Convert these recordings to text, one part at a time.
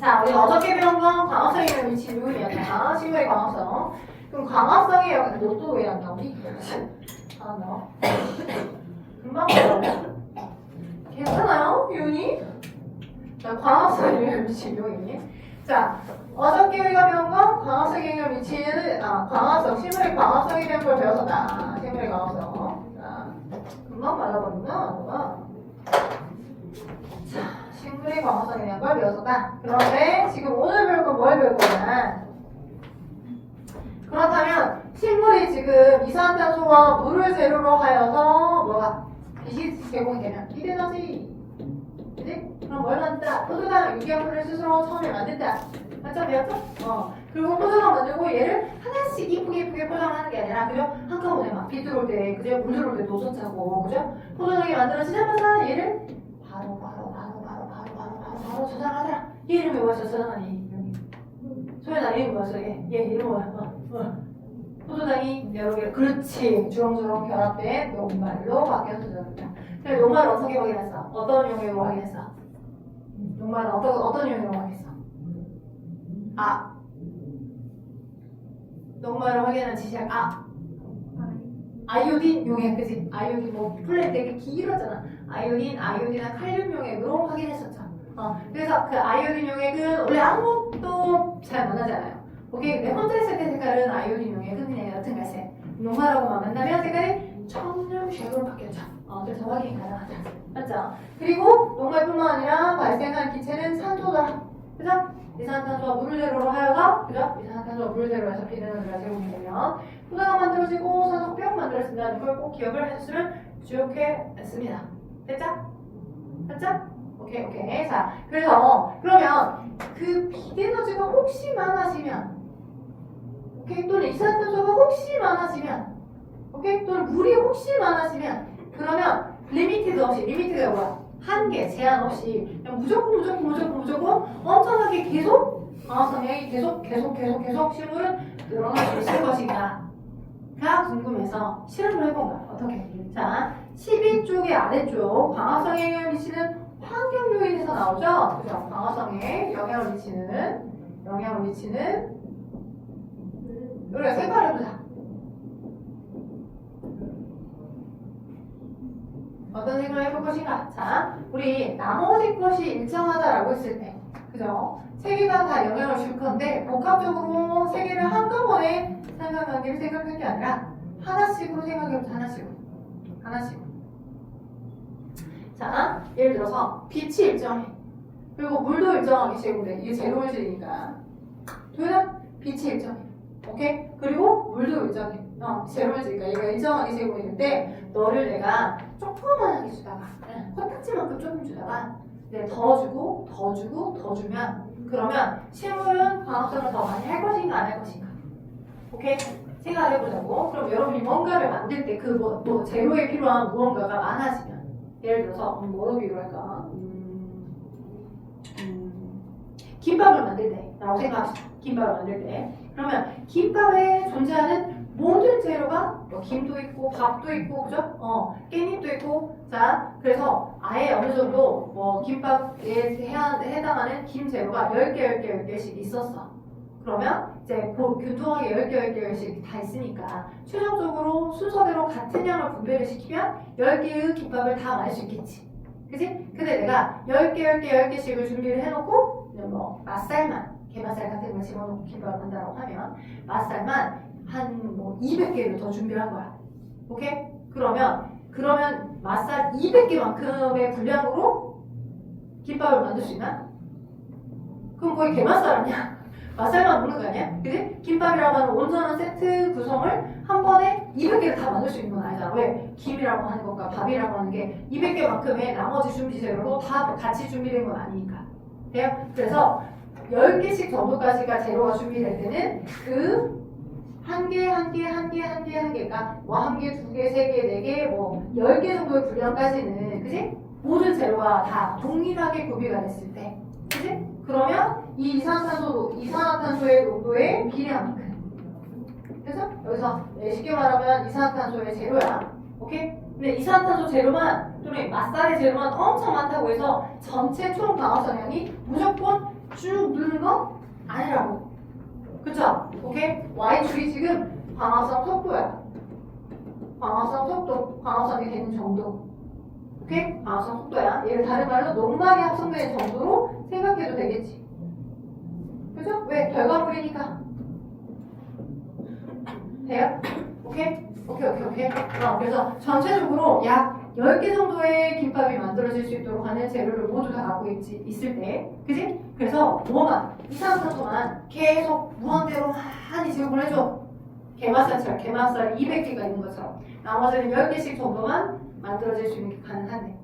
자, 우리 어저께 배운 건 광합성에 미친 요인이었잖아. 식물의 광합성. 그럼 광합성의 영역, 너또 왜 안 나오니? 안 나와. 금방 나오네. 괜찮아요? 요인이? 자, 광합성에 영역 미친 요인이. 자, 어저께 우리가 배운 건 광합성에 영역 미치는, 광합성, 식물의 광합성에 대한 걸 배웠었다. 식물의 광합성. 자, 금방 말라버리구나, 너가. 자, 식물의 광합성에 대한 걸 배웠었다. 그런데 지금 오늘 배울 건 뭘 배울 거냐? 그렇다면 식물이 지금 이산화탄소와 물을 재료로 하여서 뭐가 빛이 제공이 되면 이데너지, 그지? 그럼 뭘 만든다? 포도당 유기화물을 스스로 처음에 만든다. 맞죠? 배웠죠? 그리고 포도당 만들고 얘를 하나씩 이쁘게 포장하는 게 아니라, 그죠? 한꺼번에 막 비 들어올 때, 그죠? 물 들어올 때 노선 차고, 그죠? 포도당이 만들어지자마자 얘를 바로 저장하더라. 얘 이름이 뭐였어? 저장하니 여기. 소연아 이름이 뭐였어? 얘 이름 뭐야? 포도당이 여러 개, 그렇지. 주렁주렁 결합된 녹말로 바뀌어서 저장한다. 그래, 녹말을 어떻게 확인했어? 어떤 용액으로 확인했어? 녹말은 어떤 용액으로 확인했어? 녹말을 확인하는 지시약 아이오딘 용액, 그치? 아이오딘 뭐 플랫 되게 길었잖아. 아이오딘이나 칼륨 용액으로 확인했었죠. 그래서 그 아이오딘 용액은 원래 아무것도 잘 만나잖아요. 오케이, 근데 혼자 있을 때 색깔은 아이오딘 용액은 그냥 옅은 갈색. 녹말하고만 만나면 색깔이 청렴색으로 바뀌었죠. 그래서 확인이 가능하다. 맞죠? 그리고 녹말뿐만 아니라 발생한 기체는 산소다. 그죠? 이산화탄소와 물을 재료로 하여서, 그죠? 이산화탄소와 물을 재료로 해서 비르는가 제공이 되면 포도당 만들어지고 산소병 만들어진다는 걸 꼭 기억을 하셨으면 좋겠습니다. 됐죠? 됐죠? 오케이. 자, 그래서 그러면 그 빛에너지가 혹시 많아지면, 오케이, 또는 이산화탄소가 혹시 많아지면, 오케이, 또는 물이 혹시 많아지면, 그러면 리미티드 없이, 리미티드가 뭐야? 한계, 제한 없이 그냥 무조건 엄청나게 계속 광합성량이 계속 식물은 늘어날 수 있을 것인가 가 궁금해서 실험을 해본 거야. 어떻게? 자, 12쪽의 아래쪽 광합성에 영향을 미치는 환경 요인에서 나오죠? 그죠? 광합성에 영향을 미치는 우리가 생각해보자. 어떤 생각을 해볼 것인가? 자, 우리 나머지 것이 일정하다라고 했을 때, 그죠? 세 개가 다 영향을 줄 건데, 복합적으로 세 개를 한꺼번에 상관관계를 생각할 게 아니라, 하나씩으로 생각해보자, 하나씩으로. 자, 예를 들어서, 빛이 일정해. 그리고 물도 일정하게 제공돼. 이게 제로물질이니까. 도현아, 빛이 일정해. 오케이? 그리고 물도 일정해. 제로물질이니까 얘가 일정하게 제공했는데, 너를 내가 조그만하게 주다가, 코딱지만큼 조금 주다가, 더 주면, 그러면 식물은 광합성을 더 많이 할 것인가 안 할 것인가? 오케이? 생각해보자고. 그럼 여러분이 뭔가를 만들 때 그 재료에 필요한 무언가가 많아지면, 예를 들어서 뭐로 비교할까? 김밥을 만들 때라고 생각합시다. 김밥을 만들 때. 그러면 김밥에 존재하는 모든 재료가 김도 있고 밥도 있고, 그죠? 깻잎도 있고. 자, 그래서 아예 어느 정도 김밥에 해당하는 김 재료가 10개씩 있었어. 그러면 이제 균통하게 10개씩 다 있으니까 최종적으로 순서대로 같은 양을 분배를 시키면 10개의 김밥을 다 만들 수 있겠지. 그치? 근데 내가 10개씩을 준비를 해놓고 맛살만, 게맛살 같은 걸 집어넣고 김밥을 만든다고 하면 맛살만 한 200개를 더 준비를 한 거야. 오케이? 그러면 맛살 200개만큼의 분량으로 김밥을 만들 수 있나? 그럼 거의 게맛살 아니야? 맛살만 먹는 거 아니야? 그지? 김밥이라고 하는 온전한 세트 구성을 한 번에 200개를 다 만들 수 있는 건 아니잖아. 왜? 김이라고 하는 것과 밥이라고 하는 게 200개만큼의 나머지 준비 재료로 다 같이 준비된 건 아니니까. 돼요? 그래서 10개씩 정도까지가 재료가 준비될 때는 그 한 개가 한 개, 한 개, 두 개, 세 개, 네 개, 10개 정도의 분량까지는, 그지? 모든 재료가 다 동일하게 구비가 됐을 때, 그지? 그러면 이 이산화탄소의 농도에 비례한 만큼. 그래서 여기서 쉽게 말하면 이산화탄소의 재료야. 오케이? 근데 이산화탄소 재료만, 또는 맛살의 재료만 엄청 많다고 해서 전체 총 광합성량이 무조건 쭉 그거 아니라고. 그쵸? 오케이? y축이 지금 방화성 속도야. 방화성 속도, 방화성이 되는 정도. 오케이? 방화성 속도야. 얘를 다른 말로 농막이 합성되는 정도로 생각해도 되겠지. 그죠? 왜? 결과물이니까. 돼요? 오케이? 오케이. 그래서 전체적으로 약 10개 정도의 김밥이 만들어질 수 있도록 하는 재료를 모두 다 갖고 있을 때, 그지? 그래서 뭐만, 이산화탄소만 계속 무한대로 많이 제공을 해줘. 게맛살처럼, 게맛살 200개가 있는 것처럼. 나머지는 10개씩 정도만 만들어질 수 있는 게 가능하네.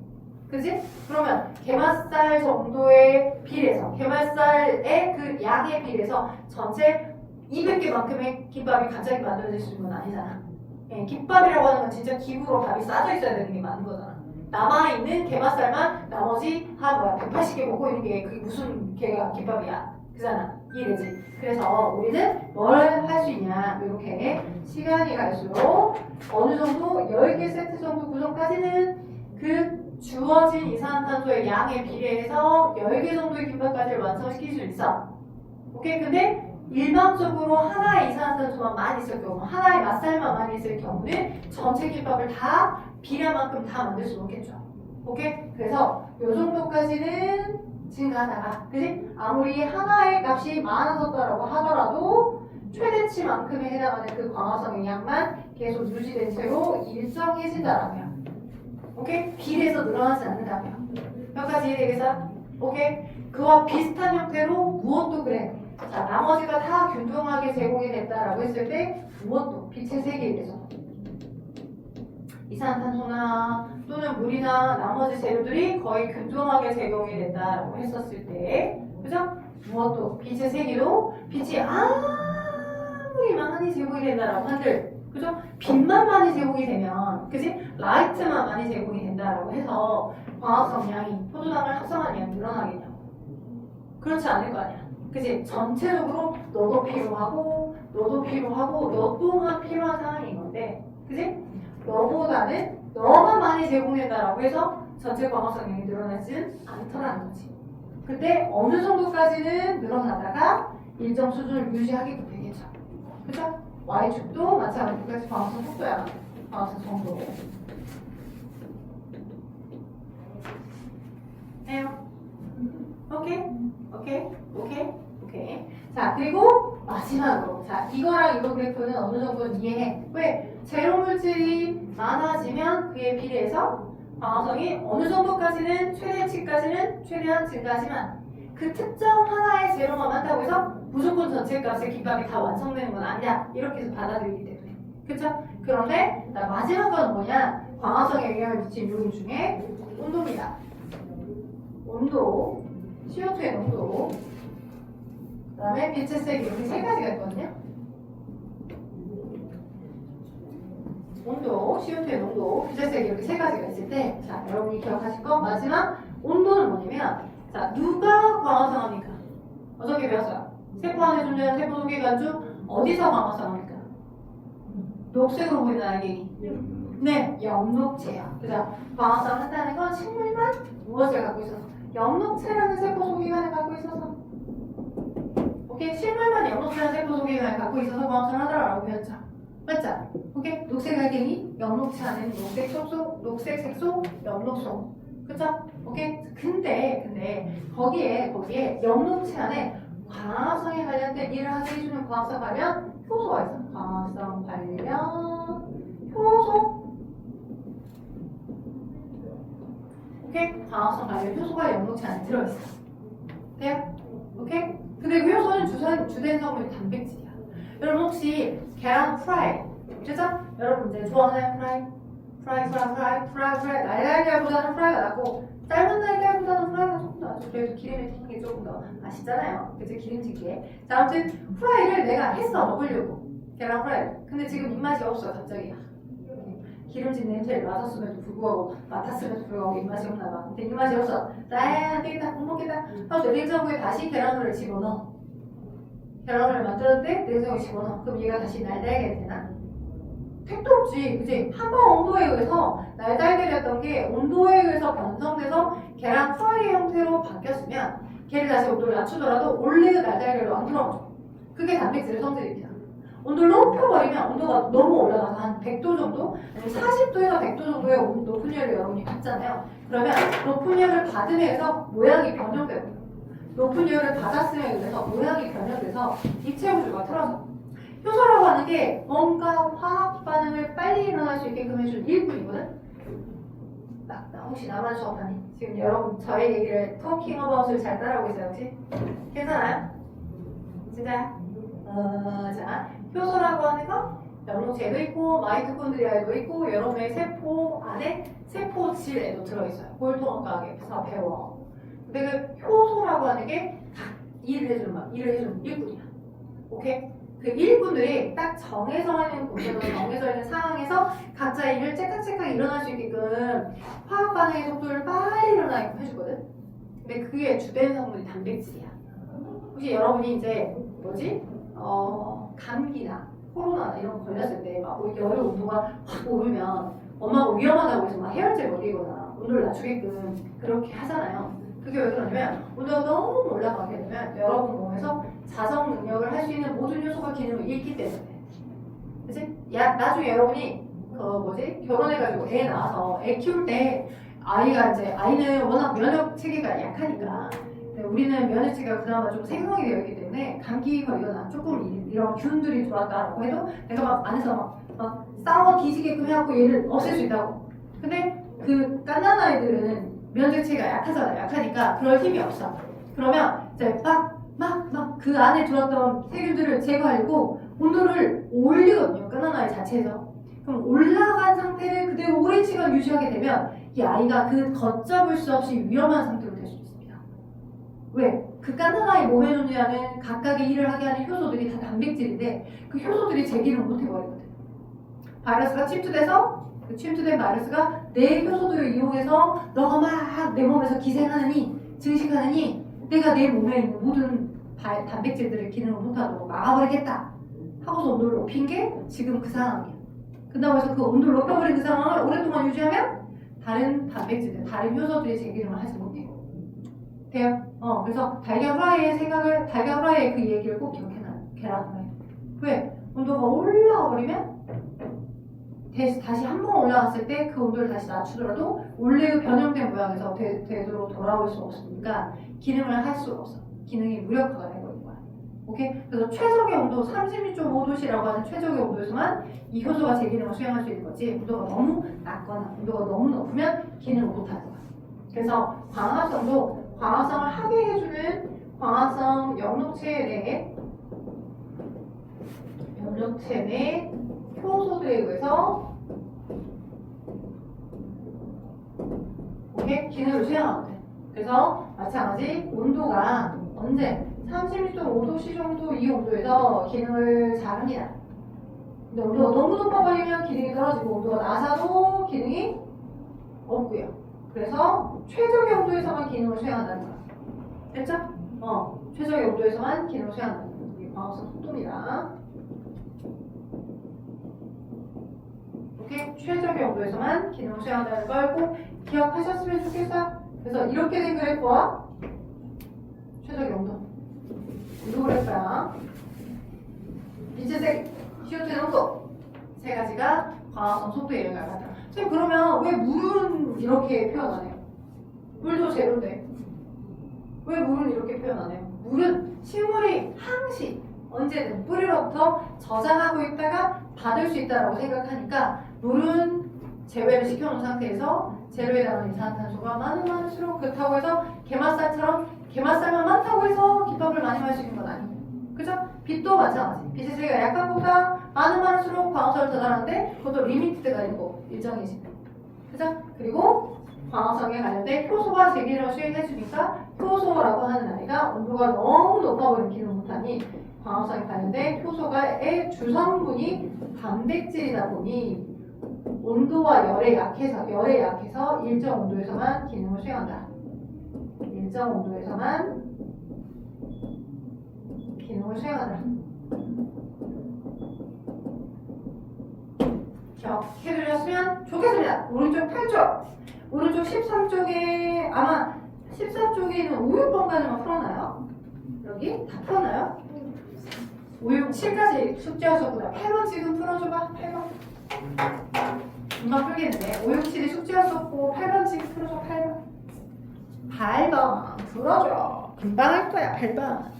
그지? 그러면 게맛살 정도에 비례해서, 게맛살의 그 양에 비례해서 전체 200개만큼의 김밥이 갑자기 만들어질 수 있는 건 아니잖아. 예, 김밥이라고 하는 건 진짜 기구로 밥이 싸져 있어야 되는 게 맞는 거잖아. 남아있는 게맛살만 나머지 한 180개 먹고 있는 게 그게 무슨 개가 김밥이야. 그잖아. 이해되지? 그래서 우리는 뭘 할 수 있냐. 이렇게 시간이 갈수록 어느 정도 10개 세트 정도 구성까지는 그 주어진 이산화탄소의 양에 비례해서 10개 정도의 김밥까지 완성시킬 수 있어. 오케이? 근데 일반적으로 하나의 이산화탄소만 많이 있을 경우, 하나의 맛살만 많이 있을 경우는 전체 김밥을 다 비례만큼 다 만들 수 없겠죠. 오케이? 그래서 이 정도까지는 증가하다가, 그지? 아무리 하나의 값이 많아졌다라고 하더라도 최대치만큼에 해당하는 그 광합성의 양만 계속 유지된 채로 일정해진다라면, 오케이? 비례해서 늘어나지 않는다면, 여기까지 이해되겠어? 오케이? 그와 비슷한 형태로 무엇도 그래. 자, 나머지가 다 균등하게 제공이 됐다라고 했을 때 무엇도 빛의 세계에서 이산화탄소나 또는 물이나 나머지 재료들이 거의 균등하게 제공이 된다라고 했었을 때, 그죠? 무엇도 빛의 세계도 빛이 아무리 많이 제공이 된다라고 한들, 그죠? 빛만 많이 제공이 되면, 그지? 라이트만 많이 제공이 된다라고 해서 광합성 양이, 포도당을 합성한 양이 늘어나겠냐고. 그렇지 않을 거 아니야. 그지? 전체적으로 너도 필요하고 너 또한 필요한 상황인 건데, 그지? 너보다는 너만 많이 제공된다라고 해서 전체 광합성량이 늘어나지는 않더라는 거지. 그때 어느 정도까지는 늘어나다가 일정 수준을 유지하게 되겠죠. 그죠? Y축도 마찬가지로 광합성 속도야. 광합성 정도. 해요. 오케이. 자, 그리고 마지막으로. 자, 이거랑 이거 그래프는 어느 정도는 이해해. 왜? 제로 물질이 많아지면 그에 비례해서 광합성이 어느 정도까지는 최대치까지는 최대한 증가하지만 그 특정 하나의 제로만 많다고 해서 무조건 전체 값의 김밥이 다 완성되는 건 아니야. 이렇게 해서 받아들이기 때문에. 그쵸? 그런데 자, 마지막 건 뭐냐? 광합성에 영향을 미친 요인 중에 온도입니다. 온도, CO2의 농도, 그 다음에 빛의 세기, 이렇게 세 가지가 있거든요. 온도, CO2의 농도, 빛의 세기 이렇게 세 가지가 있을 때, 자, 여러분이 기억하실 거 마지막 온도는 뭐냐면, 자, 누가 광합성합니까? 어저께 배웠어요. 세포 안에 존재하는 세포 소개관 중 어디서 광합성합니까? 녹색으로 보이는 알갱이. 네, 엽록체야. 그죠? 광합성을 한다는 건 식물만 무엇을 갖고 있어서? 엽록체라는 세포 소개관을 갖고 있어서. 오케이? 식물만 엽록체라는 세포 소개관을 갖고 있어서 광합성을 하더라라고 배웠죠. 맞죠? 오케이? 녹색 알갱이, 엽록체 안에는 녹색 색소, 엽록소. 그쵸? 오케이? 근데 거기에 엽록체 안에 광합성에 관련된 일을 하게 해주는 광합성 관련 효소가 있어. 광합성 관련 효소. 오케이? 광합성 관련 효소가 엽록체 안에 들어있어. 돼요? 오케이? 근데 그 효소는 주된 성분이 단백질이야. 여러분 혹시 계란 프라이, 그죠? 여러분 이제 좋아하나요? 프라이. 날달걀보다는 프라이가 낫고 삶은 달걀보다는 프라이가 조금 더 낫죠. 그래도 기름에 튀긴 게 조금 더 맛있잖아요. 그치? 기름지게. 자, 아무튼 프라이를 내가 했어 먹으려고. 계란 프라이. 근데 지금 입맛이 없어 갑자기. 기름진 냄새를 맡았음에도 불구하고 입맛이 없나 봐. 근데 입맛이 없어. 안 되겠다. 못 먹겠다. 하고 냉장고에 다시 계란물을 집어넣어. 계란물을 만들었는데 냉장고에 집어넣어. 그럼 얘가 다시 날달걀이 되나? 택도 없지. 그치? 한 번 온도에 의해서 날달걀이었던 게 온도에 의해서 변성돼서 계란 프라이 형태로 바뀌었으면 걔를 다시 온도를 낮추더라도 원래의 날달걀로 안 들어가죠. 그게 단백질의 성질입니다. 온도를 높여버리면 온도가 너무 올라가서 한 100도 정도, 아니면 40도에서 100도 정도의 높은 열을 여러분이 받잖아요. 그러면 높은 열을 받으면서 모양이 변형되거든요. 높은 열을 받았음에 의해서 모양이 변형돼서 입체 구조가 틀어져. 효소라고 하는 게 뭔가 화학 반응을 빨리 일어날 수 있게끔 해준 일꾼이거든. 나 혹시 나만 수업하니? 지금 여러분 저희 얘기를 토킹 어바웃을 잘 따라오고 있어요 혹시? 괜찮아요? 진짜요? 자, 효소라고 하는 거 영록체도 있고 마이토콘드리아에도 있고 여러분의 세포 안에 세포질에도 들어있어요. 골통학과에서 배워. 근데 그 효소라고 하는 게 각 일을 해주는 일꾼이야. 오케이? 그 일꾼들이 딱 정해져 있는 곳에서 정해져 있는 상황에서 각자의 일을 째깍째깍 일어날 수 있게끔 화학 반응의 속도를 빨리 일어나게끔 해주거든. 근데 그게 주된 성분이 단백질이야. 혹시 여러분이 이제 감기나 코로나나 이런 거 걸렸을 때 막 열의 온도가 확 오르면 엄마가 위험하다고 해서 막 해열제 먹이거나 온도를 낮추게끔 그렇게 하잖아요. 그게 왜 그러냐면 온도가 너무 올라가게 되면 여러분 몸에서 자정 능력을 할 수 있는 모든 요소가 기능을 잃기 때문에. 그치? 나중에 여러분이 결혼해가지고 애 낳아서 애 키울 때 아이는 워낙 면역 체계가 약하니까 우리는 면역 체계가 그나마 좀 생성이 되어 있기 때문에 감기 걸리거나 조금 이런 균들이 들어왔다라고 해도 내가 막 안에서 막 싸워 뒤지게끔 해갖고 얘를 없앨 수 있다고. 근데 그 갓난아이들은 면역 체계가 약하니까 그럴 힘이 없어. 그러면 이제 막 그 안에 들어왔던 세균들을 제거하려고 온도를 올리거든요. 갓난아이 자체에서. 그럼 올라간 상태를 그대로 오랜 시간 유지하게 되면 이 아이가 그 걷잡을 수 없이 위험한 상태로 될 수 있습니다. 왜? 그 갓난아이 몸에 존재하는 각각의 일을 하게 하는 효소들이 다 단백질인데 그 효소들이 제 기능을 못 해버리거든. 바이러스가 침투돼서 그 침투된 바이러스가 내 효소들을 이용해서 너가 막 내 몸에서 기생하느니 증식하느니 내가 내 몸에 있는 모든 단백질들의 기능을 못하도록 막아버리겠다 하고서 온도를 높인 게 지금 그 상황이야. 그렇다고 해서 그 온도를 높여버린 그 상황을 오랫동안 유지하면 다른 단백질들, 다른 효소들이 제 기능을 하지 못해요. 돼요? 그래서 달걀 후라이의 그 얘기를 꼭 기억해놔요. 계란 후라이. 왜? 온도가 올라가 버리면 다시 한 번 올라갔을 때 그 온도를 다시 낮추더라도 원래의 변형된 모양에서 되도록 돌아올 수 없으니까 기능을 할 수가 없어. 기능이 무력화가 되버린 거야. 오케이? 그래서 최적의 온도 36.5도씨라고 하는 최적의 온도에서만 이 효소가 제 기능을 수행할 수 있는 거지 온도가 너무 낮거나 온도가 너무 높으면 기능을 못하는 거야. 그래서 광합성도 광합성을 하게 해주는 광합성 영록체 내 효소들에 의해서 이렇게 기능을 수행하거든. 그래서 마찬가지 온도가 언제 36.5도씨 정도 이 온도에서 기능을 잘 합니다. 근데 온도가 너무 높아버리면 기능이 떨어지고 온도가 낮아도 기능이 없고요. 그래서 최적의 온도에서만 기능을 수행한다는 거야. 됐죠? 최적의 온도에서만 기능을 수행한다는 거야. 이게 광합성 속도입니다. 최적의 온도에서만 기능을 수행한다는 걸 꼭 기억하셨으면 좋겠어요. 그래서 이렇게 된 그래프와 최적의 온도 이 그래프랑 빛의 CO2의 온도 세 가지가 광합성 속도에 영향을 받아요. 선생님 그러면 왜 물은 이렇게 표현 안 해요? 물도 제로인데 왜 물은 이렇게 표현 안 해요? 물은 식물이 항시 언제든 뿌리로부터 저장하고 있다가 받을 수 있다고 생각하니까 물은 제외를 시켜놓은 상태에서 재료에 담은 이산화탄소가 많을수록 그렇다고 해서 게맛살만 많다고 해서 김밥을 많이 마시는 건 아니에요. 그죠? 빛도 마찬가지. 빛의 세기가 약한 것보다 많을수록 광합성을 더 잘하는데 그것도 리미트가 있고 일정의 시간. 그죠? 그리고 광합성에 관련된 효소가 제 기능을 수행해주니까 효소라고 하는 아이가 온도가 너무 높아버리는 기능을 못하니 광합성에 관련된 효소가의 주성분이 단백질이다 보니 온도와 열에 약해서 일정 온도에서만 기능을 수행한다. 일정 온도에서만 기능을 수행한다. 기억해두셨으면 좋겠습니다. 오른쪽 8쪽, 오른쪽 13쪽에 아마 14쪽에 있는 5, 6번까지만 풀어놔요. 여기 다 풀어놔요. 5, 6, 7까지 숙제하셨구나. 8번 지금 풀어줘봐. 8번. 금방 풀겠는데. 5, 6, 7이 숙제였었고 8번 지금 풀어줘. 8번. 8번 풀어줘. 금방 할 거야. 8번.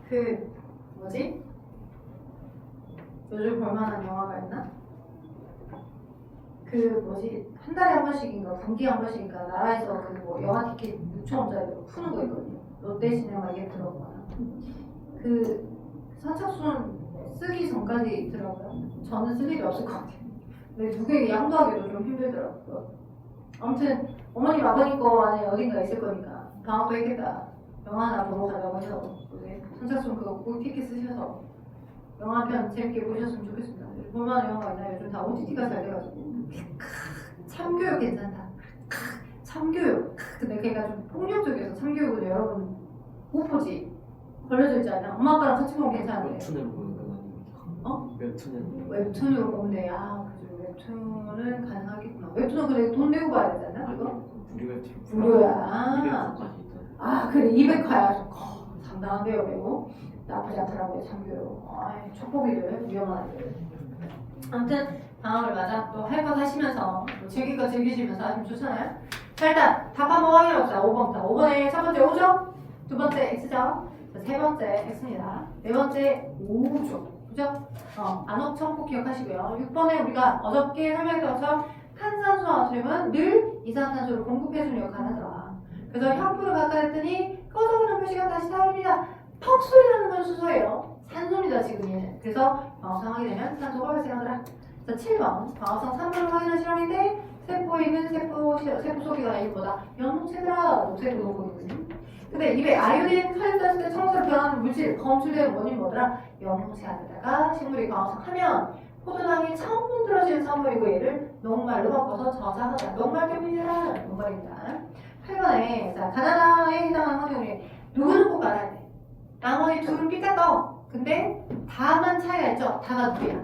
그 뭐지? 요즘 볼만한 영화가 있나? 그 뭐지? 한 달에 한 번씩인가 분기에 한 번씩인가 나라에서 그 뭐 영화 티켓 6,000원짜리 푸는 거 있거든요. 롯데시네마 이게 들어가. 그 선착순 쓰기 전까지 있더라고요. 저는 쓸 일이 없을 것 같아요. 근데 누구에게 양도하기도 좀 힘들더라고요. 아무튼 어머님 아버님 거 안에 어딘가 있을 거니까 방학도 있겠다. 영화 하나 보러 가자고 해서 선착순 그거 꼭 티켓 쓰셔서 영화 한 편 재밌게 보셨으면 좋겠습니다. 볼만한 영화가 있나요? 요즘 다 OTT가 잘 돼가지고 참교육 괜찮다. 참교육. 근데 걔가 좀 폭력적이어서 참교육은 여러분 못 보지. 걸려져 있지 않냐? 엄마 아빠랑 같이 보면 괜찮은데. 웹툰으로 보는 건 어? 웹툰으로. 웹툰으로 보는데 그죠. 웹툰은 가능하겠구나. 웹툰은 근데 돈 내고 봐야 되잖아. 그거? 무료 웹툰. 무료야. 200화까지 그래 200화야. 상당한데요, 매우. 나쁘지 않더라고요, 참교육. 촉법이들, 위험한 아이들. 아무튼 방학을 맞아 또 할 것 하시면서 뭐 즐길 거 즐기시면서 하시면 좋잖아요. 자, 일단 답 한번 확인해봅시다. 5번부터. 5번에 첫 번째 5죠? 두 번째 X죠? 자, 세 번째 X입니다. 네 번째 5죠. 그죠? 안옥청 꼭 기억하시고요. 6번에 우리가 어저께 설명했던 것처럼 탄산수 나트륨은 늘 이산탄소를 공급해주는 역할을 하더라. 그래서 향부를 갖다 냈더니 꺼져오는 표시가 다시 나옵니다. 퍽 소리 나는 건 수소예요. 산소입니다, 지금 얘는. 그래서 방어성 하게 되면 산소가 발생하더라. 자, 7번. 방어성 3번을 확인한 실험인데 세포에 있는 세포 속이거나 이거보다 연목체들아 녹색으로 보이거든요. 근데 입에 아이오딘, 칼륨, 청소를 변하는 물질, 검출되는 원인이 뭐더라? 연목체 안에다가 식물이 방어성하면 포도당이 처음 만들어지는 산물이고 얘를 녹말로 바꿔서 저장하다. 녹말 때문이다. 녹말입니다. 8번에 자, 가나다에 해당하는 환경이 누구는 꼭 알아야 돼. 나머지 둘은 삐까 떠. 근데 다만 차이가 있죠. 다가 누구야?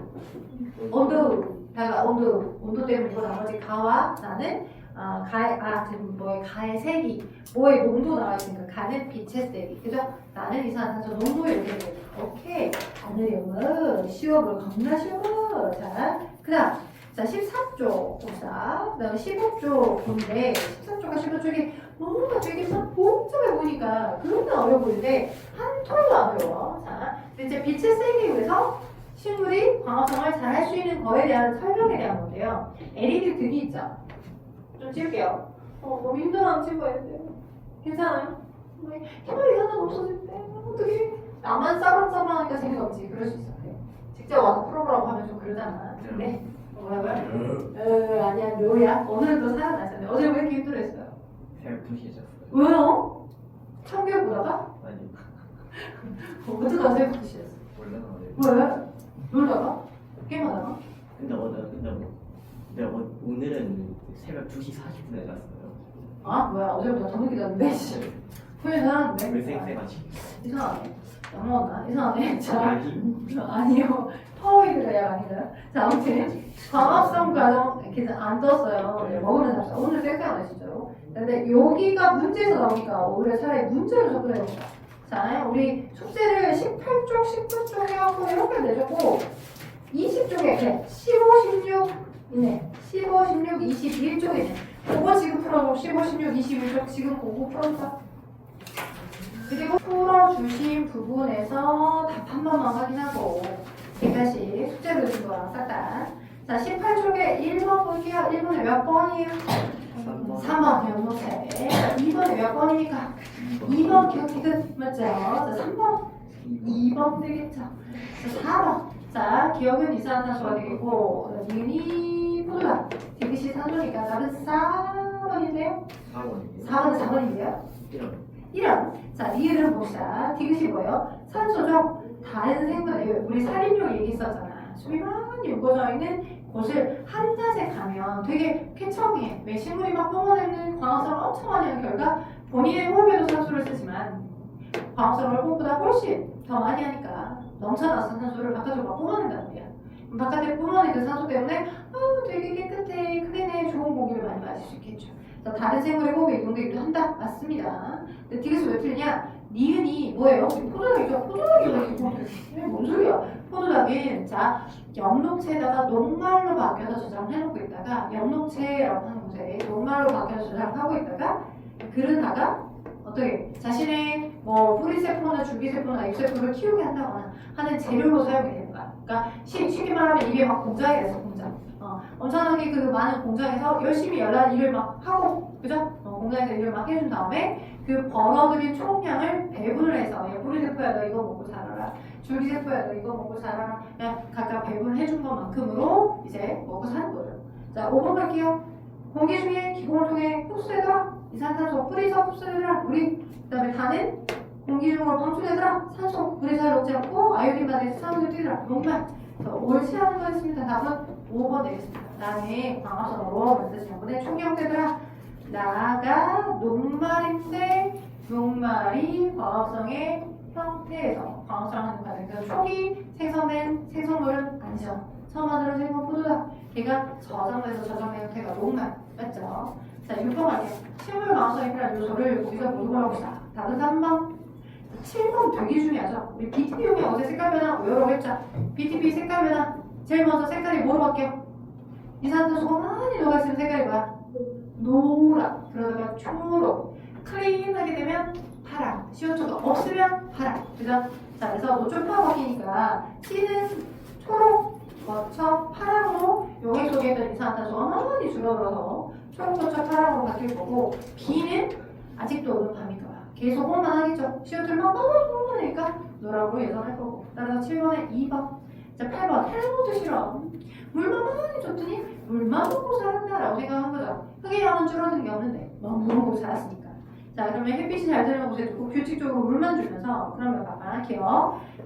다가 온도 때문이고 나머지 가와 나는 지금 뭐의 가의 색이 뭐의 농도 나와 있으니까 가는 빛의 색이 그죠? 나는 이산화탄소 농도 이렇게 돼. 오케이. 오늘 쉬워볼 겁나 쉬워. 자, 그다음 자 14쪽 봅시다. 그다음에 15쪽 본데 14쪽과 15쪽이 뭔가 되게 막 복잡해 보니까 그렇게 어려워 보이는데 한 톨도 안 어려워. 자, 이제 빛의 색에 의해서 식물이 광합성을 잘 할 수 있는 거에 대한 설명에 대한 건데요. LED 등이 있죠. 좀 찍을게요. 너무 힘들어하는 친구였는데 괜찮아요? 희망이 하나도 없어질 때 어떻게 나만 싸움싸움하니까 재미가 없지. 그럴 수 있어. 그래. 직접 와서 풀어보라고 하면 좀 그러잖아. 근데 뭐라고요? 아니야 묘야. 오늘은 또 살아나셨네. 어제 왜 이렇게 힘들어했어요? 새벽 2시에 잤어요. 왜요? 참교육 보다가? 아니 어쩌다 새벽 2시였어? 몰라. 왜? 놀다가? 게임하다가? 근데 오늘은 새벽 2시 40분에 잤어요. 뭐야 어제보다 더 늦게 잤는데? 후회 잘하는데? 왜 쌩쌩하지? 이상하네. 약 먹었나? 이상하네. 자, 아니. 아니요. 파워웨이드가 약 아니잖아요. 자, 아무튼 광합성 과정 이렇게 안 떴어요. 네, 먹으면 잡사. 오늘 쌩쌩하네 진짜로. 근데 여기가 문제에서 나오니까 오히려 차라리 문제로 접근해봅시다. 자, 우리 숙제를 18쪽, 19쪽 해갖고 이렇게 내줬고 20쪽에 그래 15, 16 있네. 15, 16, 21쪽 있네. 그거 지금 풀어줘. 15, 16, 21쪽 지금 그거 풀어줘. 그리고 풀어주신 부분에서 답 한 번만 확인하고 다시 숙제로 준 거랑 싹다. 자, 18쪽에 1번 볼게요. 1번에 몇 번이에요? 3번 연록체. 2번에 몇 번입니까? 2번 기억기급 맞죠? 자, 3번 2번 되겠죠? 자, 4번. 자, 기억은 이산화탄소가 되겠고 니은이 포도다. 디귿이 산소니까 답은 4번인데요? 4번이요. 4번은 4번인데요? 1번. 자, 니은을 봅시다. 디귿이 뭐예요? 산소죠? 다른 생물들, 우리 살인용 얘기했었잖아. 숨이 많이 묶어져 있는 곳을 한 닷에 가면 되게 쾌청해. 왜 식물이 막 뿜어내는 광합성을 엄청 많이 하는 결과 본인의 호흡에도 산소를 쓰지만 광합성을 호흡보다 훨씬 더 많이 하니까 넘쳐나서 산소를 바깥으로 막 뿜어낸단 말이야. 그럼 바깥에 뿜어낸 그 산소 때문에 되게 깨끗해, 크리네, 좋은 공기를 많이 마실 수 있겠죠. 자, 다른 생물의 호흡에 이동되기도 한다. 맞습니다. 근데 디귿이 왜 틀리냐? 니은이 뭐예요? 포도당이죠. 포도당이 왜 이렇게 뭔 소리야? 포도당은 자 엽록체에다가 녹말로 바뀌어서 저장해놓고 있다가 엽록체라고 하는 곳에 녹말로 바뀌어서 저장하고 있다가 그러다가 어떻게 자신의 뭐 뿌리세포나 줄기세포나 잎세포를 키우게 한다거나 하는 재료로 사용이 되는 거야. 그러니까 쉽게 말하면 이게 막 공장이 돼서 공장. 엄청나게 그 많은 공장에서 열심히 열한 일을 막 하고, 그죠? 공장에서 일을 막 해준 다음에 그 벌어들인 총량을 배분을 해서 야, 뿌리세포야 너 이거 먹고 자라라, 줄기세포야 너 이거 먹고 자라라, 그냥 각각 배분을 해준 것만큼으로 이제 먹고 사는 거죠. 자, 5번 갈게요. 공기 중에 기공을 통해 흡수되더라. 이산탄소 뿌리에서 흡수되더라. 물이 그다음에 다는 공기 중으로 방출되더라. 산소 물의 잘 녹지 않고 아이오딘 바다에서 산소를 뛰더라. 녹말. 옳지 않은 거였습니다. 답은 5번 되겠습니다. 나는 광합성으로 만드신 분의 총기 형태더라. 나가 녹말인데 녹말이 광합성의 형태에서 광합성하는 과정. 그래서 초기 생성된 생성물은 아니죠. 처음 만들어진 생성 포도다. 걔가 저장돼서 저장된 형태가 녹말. 맞죠? 자, 6번 갈게요. 식물 광합성에 필요한 요소를 거기서 모두 골라봅시다. 답은 3번. 7번 되게 중요하죠. 우리 BTP용이 어제 색깔 변화 외우라고 했죠. BTP 색깔 변화. 제일 먼저 색깔이 뭐로 바뀌어? 이산화탄소가 많이 녹아있으면 색깔이 뭐야? 노랑. 그러다가 초록. 클린하게 되면 파랑. CO2가 없으면 파랑. 그죠? 자, 그래서 노초파가 바뀌니까 C는 초록, 거쳐, 파랑으로 용액 속에 있던 이산화탄소가 많이 줄어들어서 초록, 거쳐, 파랑으로 바뀔 거고 B는 아직도 오는 밤인가 봐. 계속 혼만 하겠죠. CO2를 막 뽑아내니까 노랑으로 예상할 거고. 따라서 7번에 2번. 자, 8번. 헬무트 실험. 물만 많이 줬더니 물만 먹고 살았다라고 생각한 거죠. 흙의 양은 줄어든 게 없는데 너무 먹고 살았으니까. 자, 그러면 햇빛이 잘 드는 곳에 두고 규칙적으로 물만 주면서 그러면 봐봐.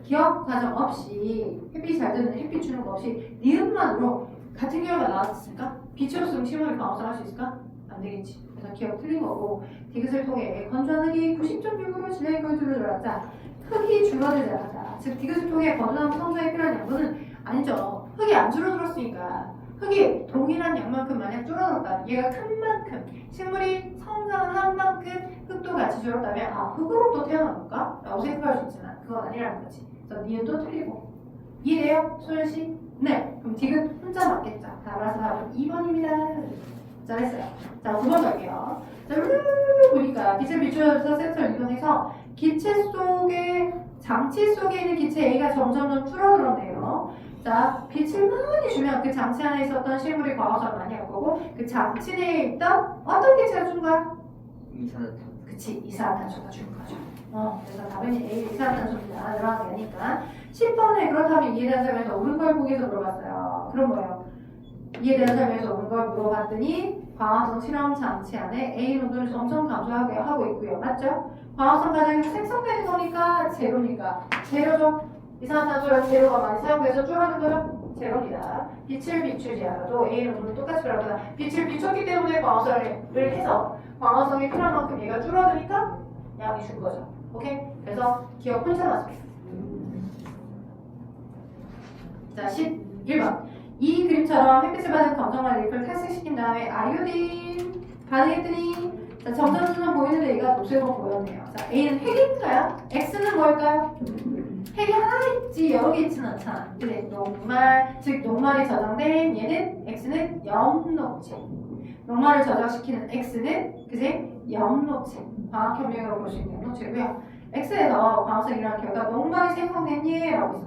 기억 과정 없이 햇빛이 잘 드는 햇빛 주는 거 없이 니은만으로 같은 결과 나왔을까? 빛이 없으면 식물이 광합성할 수 있을까? 안 되겠지. 그래서 기억 틀린 거고 디귿을 통해 건조한 흙이 90.6으로 질량이 거의 줄어들었다. 흙이 줄어들지 않았다. 즉 디귿을 통해 건조한 성장에 필요한 양분은 아니죠. 흙이 안 줄어들었으니까 흙이 동일한 양만큼 만약 줄어들었다. 얘가 큰 만큼 식물이 성장한 만큼 흙도 같이 줄었다면 흙으로 또 태어나볼까? 라고 생각할 수 있잖아. 그건 아니라는 거지. 그래서 니은도 틀리고. 이해돼요? 소연씨? 네. 그럼 디귿 혼자 맞겠죠. 따라서 답은 2번입니다. 잘했어요. 자, 9번 갈게요. 자, 보니까 빛을 비추어서 센서를 이동해서 기체 속에 장치 속에 있는 기체 A가 점점 줄어들었네요. 자, 빛을 많이 주면 그 장치 안에 있었던 실물이 광합성을 많이 할 거고 그 장치 내에 있던 어떤 기체가 준 거야? 이산화탄소. 그치, 이산화탄소가 준 거죠. 그래서 답은 A, 이산화탄소입니다. 늘어나게 하니까 10번에 그렇다면 이해대한 설명에서 옳은 걸 보기에서 물어봤어요. 그럼 뭐예요? 이해대한 설명에서 옳은 걸 물어봤더니 광합성 실험 장치 안에 A 농도를 점점 감소하게 하고 있고요. 맞죠? 광합성 과정에서 생성되는 거니까 제로니까 제로죠. 이산화탄소랑 제로가 많이 사용돼서 줄어든 거죠? 제로입니다. 빛을 비추지 않아도 A 농도는 똑같이 변하거나 빛을 비췄기 때문에 광합성을 해서 광합성이 필요한 만큼 얘가 줄어드니까 양이 준 거죠. 오케이? 그래서 기억 혼자 맞습니다. 자, 11번. 이 그림처럼 햇빛을 받은 검정만 잎을 탈색시킨 다음에 아이오딘 반응했더니 자, 점점 보이는데 얘가 녹색으로 보였네요. 자, A는 핵인가요? X는 뭘까요? 핵이 하나 있지 여러 개 있지는 않잖아. 근데 녹말, 즉 녹말이 저장된 얘는 X는 염록체. 녹말을 저장시키는 X는 그제 염록체. 광학협력으로 볼 수 있는 염록체고요. X에서 광합성이 일어난 결과 녹말이 생성된 예라고 있어.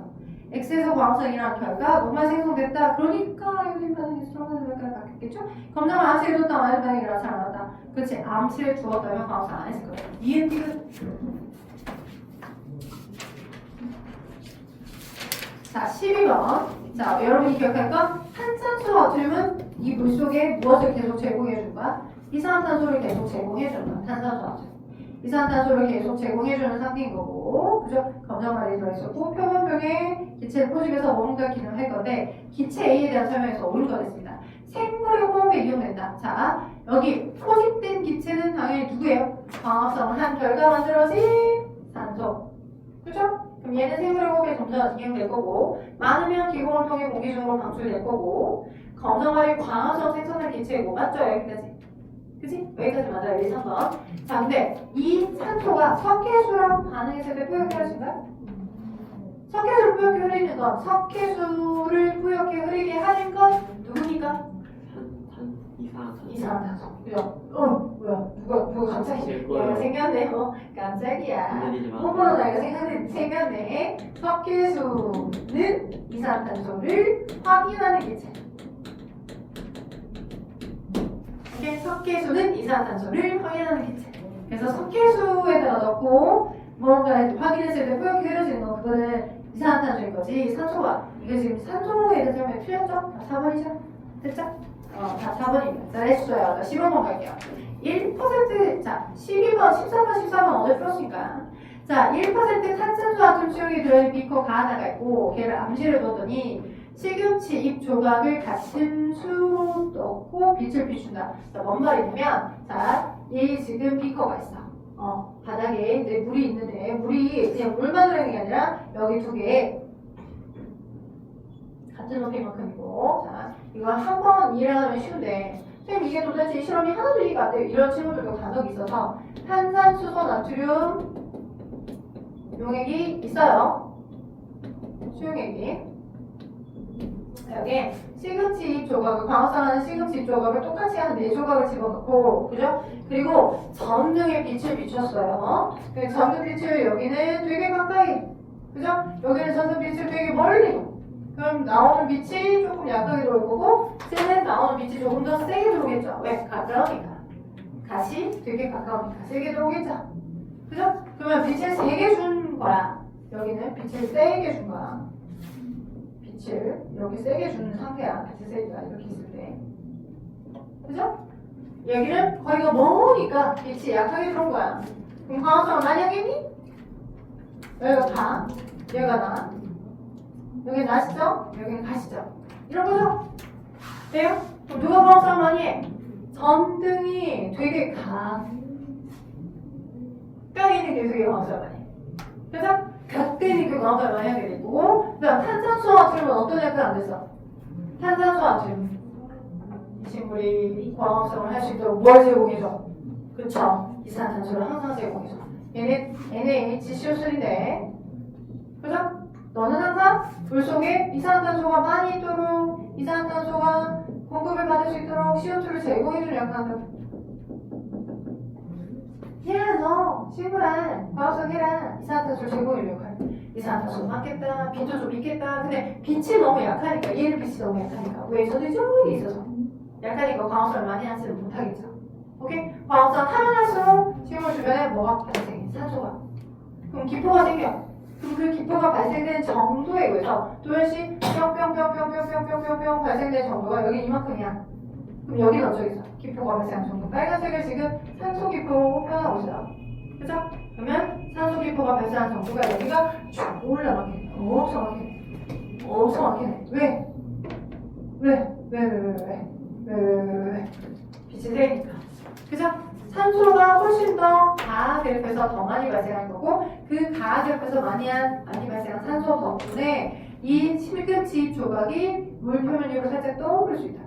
X에서 광합성이라는 결과 노말 생성됐다. 그러니까 요즘 반응이 스트롱한 결과를 갖겠죠? 검정을 암치에 뒀다 마이너스 반응이라 잘 나왔다. 그렇지. 암치에 두었다면 광합성 안 했을 거야. 이은디은 자 12번. 자 여러분이 기억할 건 탄산수 나트륨은 이 물속에 무엇을 계속 제공해 줄 거야? 이산화탄소를 계속 제공해 주는 거야. 탄산수 나트륨. 이산화탄소를 계속 제공해주는 상태인 거고, 그죠? 검정말이 들어있었고, 표면벽에 기체를 포집해서 뭔가 기능을 할 건데, 기체 A에 대한 설명에서 옳은 거였습니다. 생물의 호흡에 이용된다. 자, 여기 포집된 기체는 당연히 누구예요? 광합성을 한 결과 만들어진 산소. 그죠? 그럼 얘는 생물의 호흡에 점차 이용될 거고, 많으면 기공을 통해 공기 중으로 방출될 거고, 검정말이 광합성 생성된 기체이고, 맞죠? 여기까지. 그치? 여기까지 맞아요. 1, 3번. 자, 근데 이 산소가 석회수랑 반응했을 때 뿌옇게 흐려진다? 석회수를 뿌옇게 흐리는 건, 석회수를 뿌옇게 흐리게 하는 건 누구니까? 이산화탄소. 그죠? 뭐야? 누가 갑자기 얘가 생겼네. 깜짝이야. 홍보로 나이가 생겼네. 석회수는 이산화탄소를 확인하는 기체. 석회수는 이산화탄소를 확인하는 기체. 그래서 석회수에다가 넣고 뭔가 확인했을 때 뿌옇게 흐려지는 건 그거는 이산화탄소인 거지. 산소가 이게 지금 산소에 대한 설명이 틀렸죠? 다 4번이죠? 됐죠? 다 4번입니다. 잘했어요. 자 15번 갈게요. 1% 자 12번, 13번, 14번 어제 풀었으니까 자 1% 탄산수 아톰 수용이 들어있는 비커가 하나가 있고 걔를 암시를 뒀더니 시금치 잎 조각을 같은 수로 넣고 빛을 비춘다. 자, 뭔 말이냐면, 자, 이 지금 비커가 있어. 바닥에 이제 물이 있는데, 물이 그냥 물만 들어있는 게 아니라, 여기 두 개, 같은 높이만큼이고, 자, 이걸 한 번 이해를 하면 쉬운데, 선생님, 이게 도대체 이 실험이 하나도 이해가 안 돼요. 이런 친구들도 간혹 있어서, 탄산수소 나트륨 용액이 있어요. 수용액이. 여기 시금치 잎 조각을 광합성하는 시금치 잎 조각을 똑같이 한 4조각을 집어넣고 그죠? 그리고 전등에 빛을 비췄어요. 그 전등 빛을 여기는 되게 가까이 그죠? 여기는 전등 빛을 되게 멀리 그럼 나오는 빛이 조금 약하게 들어올 거고 쟤는 나오는 빛이 조금 더 세게 들어오겠죠? 왜? 가까우니까 갓이 되게 가까우니까 세게 들어오겠죠? 그죠? 그러면 빛을 세게 준 거야. 여기는 빛을 세게 준 거야. 빛을 이렇게 세게 주는 상태야. 같이 세기가 이렇게 있을 때. 그죠? 여기는 거기가 머니까 빛이 약하게 들어온 거야. 그럼 광합성을 많이 하겠니? 여기가 가, 여기가 나. 여기는 나시죠? 여기는 가시죠? 이런 거죠? 돼요? 그럼 누가 광합성을 많이 해? 전등이 되게 가까이 있는 계속이 광합성을 많이 해. 그죠? 곁들이 그 광합성을 많이 하게 되고 그다음 탄산수 나트륨은 어떤 역할을 안 됐어? 탄산수 나트륨 이 식물이 광합성을 할 수 있도록 뭘 제공해줘? 그쵸? 이산화탄소를 항상 제공해줘. 얘는 NaHCO3인데 그죠? 너는 항상 물 속에 이산화탄소가 많이 있도록 이산화탄소가 공급을 받을 수 있도록 CO2를 제공해주는 역할을 한다. 야, 너 친구랑 과학성 해라. 이산화탄소를 제공해주는 역할. 이산화탄소 많겠다. 빛도 좀 있겠다. 근데 빛이 너무 약하니까 얘는 빛이 너무 약하니까 왜 저도 저기 있어서 약하니까 광합성을 많이 하지는 못하겠죠. 오케이? 광합성 하면 할수록 식물 주변에 뭐가 발생해? 산소가. 그럼 기포가 생겨. 그럼 그 기포가 발생되는 정도에 의해서 도연씨 뿅뿅뿅뿅뿅뿅뿅뿅 발생되는 정도가 여기 이만큼이야. 그럼 여기는 어쩌겠어? 기포가 발생한 정도. 빨간색을 지금 산소 기포로 표현하고 있어요. 그죠? 그러면 산소 기포가 발생한 정도가 여기가 쭉 올라가게 돼. 엄청 막히네. 엄청 막히네. 왜? 왜? 빛이 세니까. 그죠? 산소가 훨씬 더 가하대립해서 더 많이 발생할 거고 그 가하대립해서 많이 발생한 산소 덕분에 이 시금치 조각이 물 표면 위로 살짝 떠오를 수 있다.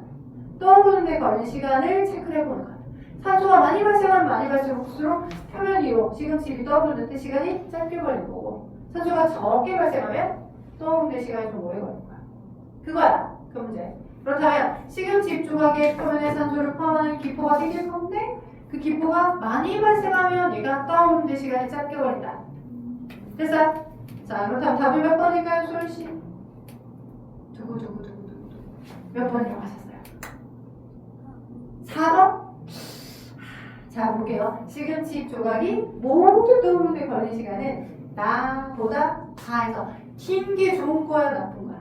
떠오르는 데 걸린 시간을 체크를 해보는 거야. 산소가 많이 발생하면 많이 발생할수록 표면 위로 시금치잎이 떠오르는 데 시간이 짧게 걸릴 거고 산소가 적게 발생하면 떠오르는 데 시간이 좀 오래 걸릴 거야. 그거야. 그 문제. 그렇다면 시금치잎 조각의 표면에 산소를 포함하는 기포가 생길 건데 그 기포가 많이 발생하면 얘가 떠오르는 데 시간이 짧게 걸린다. 됐어요? 자, 그렇다면 답이 몇 번일까요, 소연씨? 누구. 몇 번이라고 하셨어요? 4번? 자, 볼게요. 시금치 조각이 모두 떠오르는데 걸린 시간은 나보다 다해서 긴 게 좋은 거야, 나쁜 거야?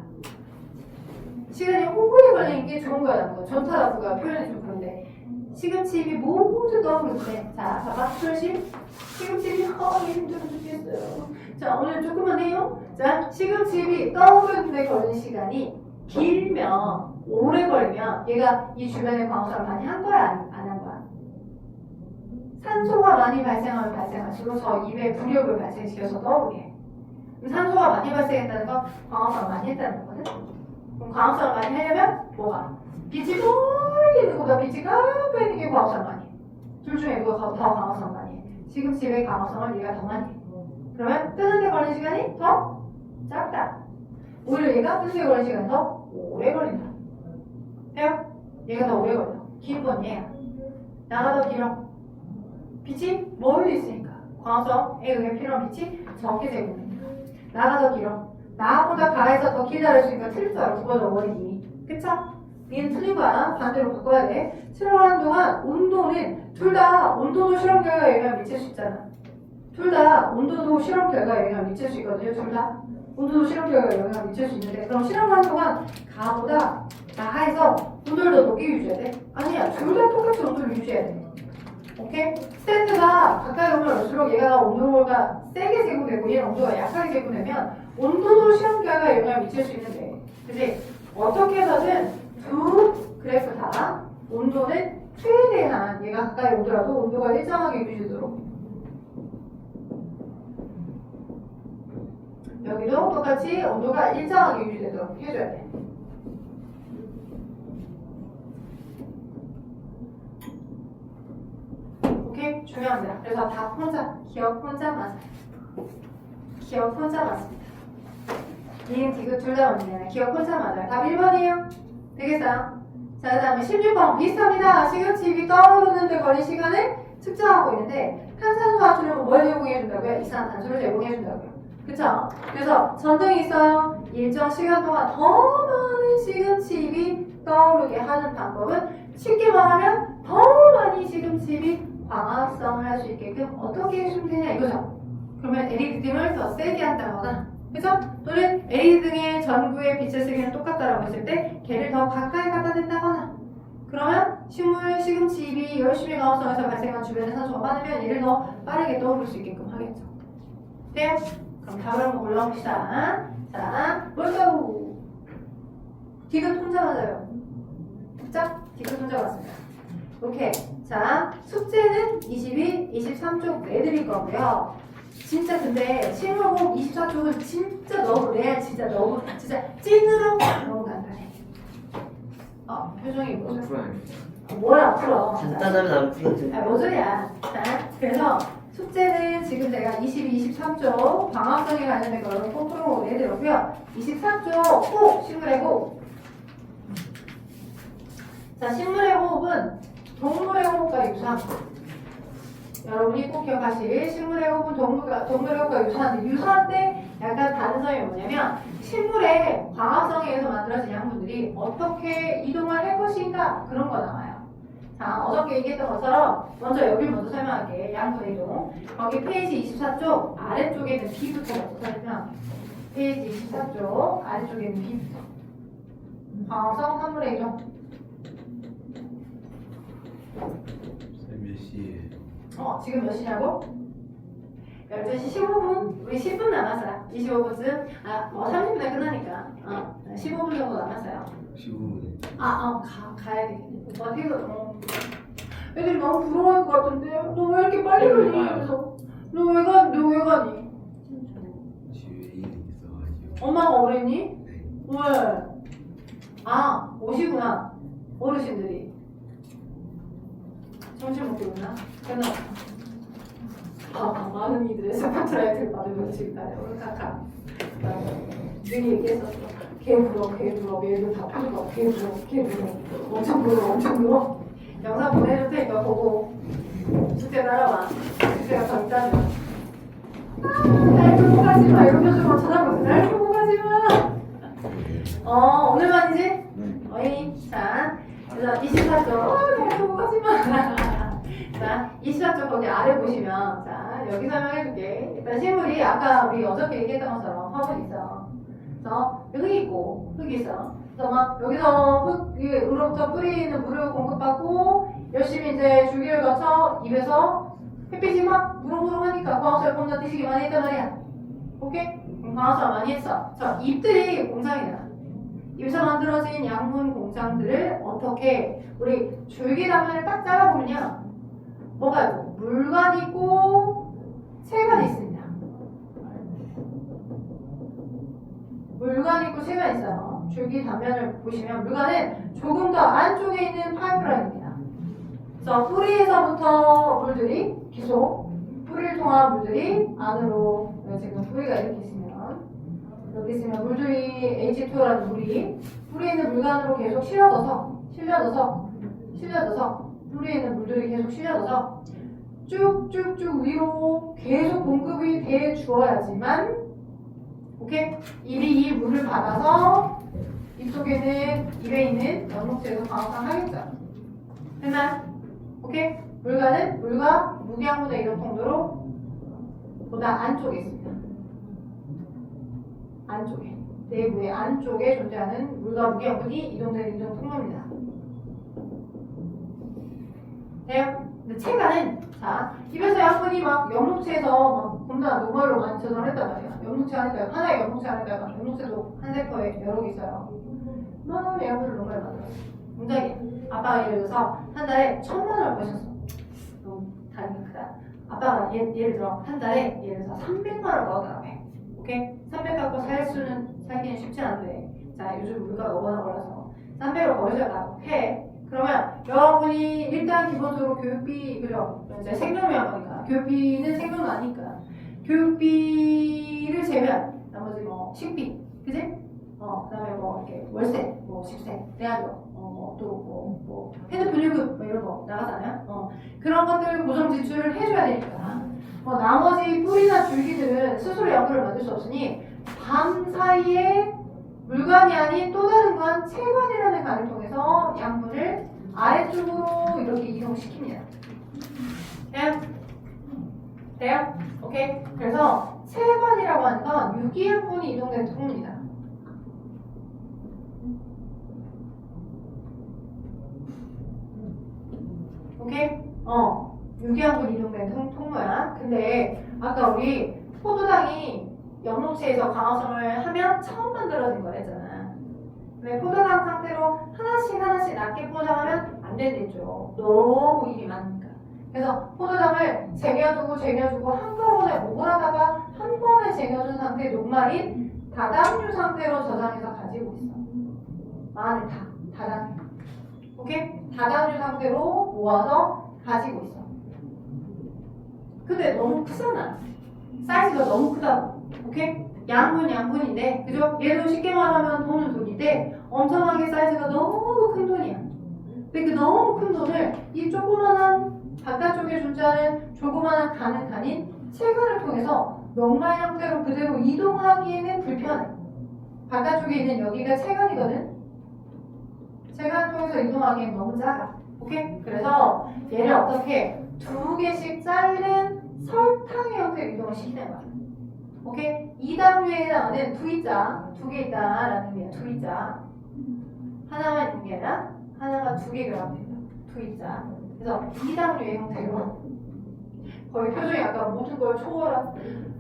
시간이 오래 걸리는 게 좋은 거야, 나쁜 거야? 좋다, 나쁜 거야? 표현이 좀 그런데. 시금치잎이 모두 떠오르는데, 자, 봐봐, 표시. 시금치잎이 힘들어 죽겠어요. 자, 오늘 조금만 해요. 자, 시금치잎이 떠오르는데 걸린 시간이 길면, 오래 걸리면 얘가 이 주변에 광합성을 많이 한 거야, 안 한 거야? 산소가 많이 발생하면 발생할수록 저 입에 부력을 발생시켜서 떠오르게 해. 그럼 산소가 많이 발생했다는 건 광합성을 많이 했다는 거거든? 그럼 광합성을 많이 하려면 뭐가? 빛이 멀리 있는 것보다 빛이 가까이 있는 게 광합성을 많이 해. 둘 중에 누가 더 광합성을 많이 해? 시금치의 광합성을 얘가 더 많이 해. 그러면 뜨는데 걸리는 시간이 더 작다. 오히려 얘가 뜨는데 걸리는 시간이 더 오래 걸린다. 돼요? 얘가 더 오래 걸려. 긴 건 얘야. 나가 더 길어. 빛이 멀리 있으니까 광합성에 의해 필요한 빛이 적게 제공됩니다. 나가 더 길어. 나보다 가에서 더 길다를 수있으니까 틀릴 줄 알아. 두 번 더 버리기. 그쵸? 얘는 틀린 거야. 반대로 바꿔야 돼. 실험하는 동안 온도는 둘 다 온도도 실험 결과에 영향을 미칠 수 있잖아. 둘 다 온도도 실험 결과에 영향을 미칠 수 있거든요. 둘 다 온도도 실험 결과에 영향을 미칠 수 있는데 그럼 실험하는 동안 가보다 나하에서 온도를 더 높게 유지해야 돼? 아니야. 둘 다 똑같이 온도를 유지해야 돼. 오케이? 스탠드가 가까이 오면 올수록 얘가 온도가 세게 제공되고 얘는 온도가 약하게 제공되면 온도도 실험 결과에 영향을 미칠 수 있는데 그치? 어떻게 해서든 두 그래프 다 온도는 최대한 얘가 가까이 오더라도 온도가 일정하게 유지되도록 여기도 똑같이 온도가 일정하게 유지되도록 해줘야 돼. 오케이? 중요합니다. 그래서 답 혼자, 기억 혼자 맞아요. 기억 혼자 맞습니다. 니은, 디귿 둘 다 맞네요. 기억 혼자 맞아요. 답 1번이에요. 되겠어요? 자, 그 다음에 16번 비슷합니다. 시금치잎이 떠오르는데 걸린 시간을 측정하고 있는데 탄산수와 나트륨은 뭘 제공해준다고요? 이산화탄소를 제공해준다고요. 그쵸? 그래서 전등이 있어요. 일정 시간 동안 더 많은 시금치잎이 떠오르게 하는 방법은 쉽게 말하면 더 많이 시금치잎이 광합성을 할 수 있게끔 어떻게 해주면 되냐 이거죠. 그러면 LED 등을 더 세게 한다거나 그죠? 또는 LED 등의 전구의 빛의 세기는 똑같다라고 했을 때 걔를 더 가까이 갖다 댄다거나 그러면 식물 시금치잎이 열심히 광합성에서 발생한 주변의 산소가 많으면 얘를 더 빠르게 떠오를 수 있게끔 하겠죠. 돼요? 그럼 답을 한번 골라봅시다. 자, 뭘까요? 디귿 혼자 맞아요. 그쵸? 디귿 혼자 맞습니다. 오케이. 자, 숙제는 22, 23쪽 내드릴 거고요. 진짜 근데 실무공 24쪽은 진짜 너무 레알 진짜 너무 진짜 찐으로 너무 간단해. 표정이 뭐죠? 풀어야겠다. 뭐라 풀어? 간단하면 안 풀어도 아, 뭔 소리야. 자, 그래서 숙제는 지금 내가 22, 23쪽 광합성에 관련된 거를 꼭 풀어보고 내드렸고요. 23쪽 꼭 식물의 호흡. 자, 식물의 호흡은 동물의 호흡과 유사한 거. 여러분이 꼭 기억하실 식물의 호흡은 동물의 호흡과 유사한데 유사한데 약간 다른 점이 뭐냐면 식물의 광합성에 의해서 만들어진 양분들이 어떻게 이동을 할 것인가 그런 거 나와요. 자, 어저께 얘기했던 것처럼 먼저 여기를 먼저 설명할게. 양분 이동. 거기 페이지 24쪽 아래쪽에는 B부터 먼저 설명. 페이지 24쪽 아래쪽에는 B부터. 광합성 산물의 이동. 몇 시에? 지금 몇 시냐고? 12시 15분? 우리 10분 남았어요. 25분쯤? 30분에 끝나니까. 15분 정도 남았어요. 15분. 가야 되겠네. 오빠 지금, 애들이 너무 부러워할 것 같은데? 너 왜 이렇게 빨리 가니? 그래서. 너 왜 가니? 집에 일이 있어가지고. 엄마가 오랬니? 네. 왜? 오시구나. 어르신들이. 점심 먹고 있나? 끝났어. 많은 이들의 스포트라이트를 받으면서 지금까지 오늘 카카. 능히 얘기했었어. 걔 불어. 얘들 다 풀어. 걔 불어. 엄청 불어. 영상 보내줄 테니까 보고 숙제 따라와. 숙제가 더 있다면. 날 보고 가지 마. 이런 표정으로 쳐다보세요. 날 보고 가지 마. 오늘만이지? 네. 어이. 자, 그래서 24쪽. 계속 하지 마. 자, 24쪽 거기 아래 보시면, 자, 여기 설명해줄게. 일단 실물이 아까 우리 어저께 얘기했던 것처럼 화분 있어. 그래서 흙이 있고, 흙이 있어. 그래서 막 여기서 으로부터 뿌리는 물을 공급받고, 열심히 이제 줄기를 거쳐 입에서 햇빛이 막 무릉무릉 하니까 광합성을 겁나 뛰시기 많이 했단 말이야. 오케이? 광합성 많이 했어. 자, 잎들이 공장이야. 입에서 만들어진 양분 공장들을 어떻게 우리 줄기 단면을 딱 잘라보면요. 뭐가 있고 물관이 있고 체관이 있습니다. 물관이 있고 체관이 있어요. 줄기 단면을 보시면 물관은 조금 더 안쪽에 있는 파이프라인입니다. 그래서 뿌리에서부터 물들이 계속 뿌리를 통한 물들이 안으로 지금 뿌리가 이렇게 있으면 여기 있으면 물들이 H2O라는 물이 뿌리에 있는 물관으로 계속 실려져서 뿌리에 있는 물들이 계속 실려져서 쭉쭉쭉 위로 계속 공급이 돼 주어야지만 오케이? 잎이 이 물을 받아서 입속에는 입에 있는 연목제도 광합성 하겠죠. 됐나요? 오케이? 물관은 물과 무기양분의 이동 통로로 보다 안쪽에 있습니다. 안쪽에 내부의 안쪽에 존재하는 물과 무기양분이 이동되는 이동 통로입니다. 돼요? 근데 체가는 자 입에서 양분이 막 연목체에서 막 겁나 노멀로 많이 저장했단 말이야. 연목체 하니까 하나의 연목체 하니까 연목체도 한 세포에 여러 개 있어요. 너무 양분을 노멀 만들어. 굉장히 아빠가 예를 들어서 한 달에 1,000만 원을 버셨어. 너무 다리가 크다. 아빠가 예를 들어 한 달에 예를 들어서 300만 원을 벌었다고 해. 오케이? 300 갖고 살기는 쉽지 않은데 자 요즘 물가가 워낙 올라서 300을 벌으셨다고 해. 그러면 여러분이 일단 기본적으로 교육비 그죠? 이제 생명이란 거니까 교육비는 생명은 아니니까 교육비를 제외한 나머지 뭐 식비 그지? 그다음에 뭐 이렇게 월세 뭐 집세 대학교 또 핸드폰 요금 뭐 이런 거 나가잖아요. 그런 것들 고정 지출을 해줘야 되니까 나머지 뿌리나 줄기들은 스스로 양분을 만들 수 없으니 밤 사이에 물관이 아닌 또 다른 관, 체관이라는 관을 통해서 양분을 아래쪽으로 이렇게 이동시킵니다. 돼요? 돼요? 오케이? 그래서 체관이라고 하는 건 유기양분이 이동되는 통로입니다. 오케이? 유기양분이 이동되는 통로야. 근데 아까 우리 포도당이 연목체에서 광합성을 하면 처음 만들어진 거랬잖아. 근데 포도당 상태로 하나씩 낮게 포장하면 안 된댔죠. 너무 일이 많으니까. 그래서 포도당을 쟁여주고 한꺼번에 오글하다가 한 번에 쟁여준 상태의 녹말인 다당류 상태로 저장해서 가지고 있어. 마늘 다당류. 오케이? 다당류 상태로 모아서 가지고 있어. 근데 너무 크잖아. 사이즈가 너무 크다고. 오케이? 양분인데, 그죠? 얘도 쉽게 말하면 돈은 돈인데, 엄청나게 사이즈가 너무 큰 돈이야. 근데 그 너무 큰 돈을 이 조그만한, 바깥쪽에 존재하는 조그만한 간인 체관을 통해서 녹말 형태로 그대로 이동하기에는 불편해. 바깥쪽에 있는 여기가 체관이거든? 체관을 통해서 이동하기엔 너무 작아. 오케이? 그래서 얘를 어떻게 2개씩 자른 설탕의 형태로 이동을 시키는 거야. 오케이? 2당류에 해당하는 V자 2개 있다라는 의미야. V자 하나만 있는 게 아니라 하나가 2개 결합됩니다. V자 그래서 2당류의 형태로 거의 표정이 약간 모든 걸 초월한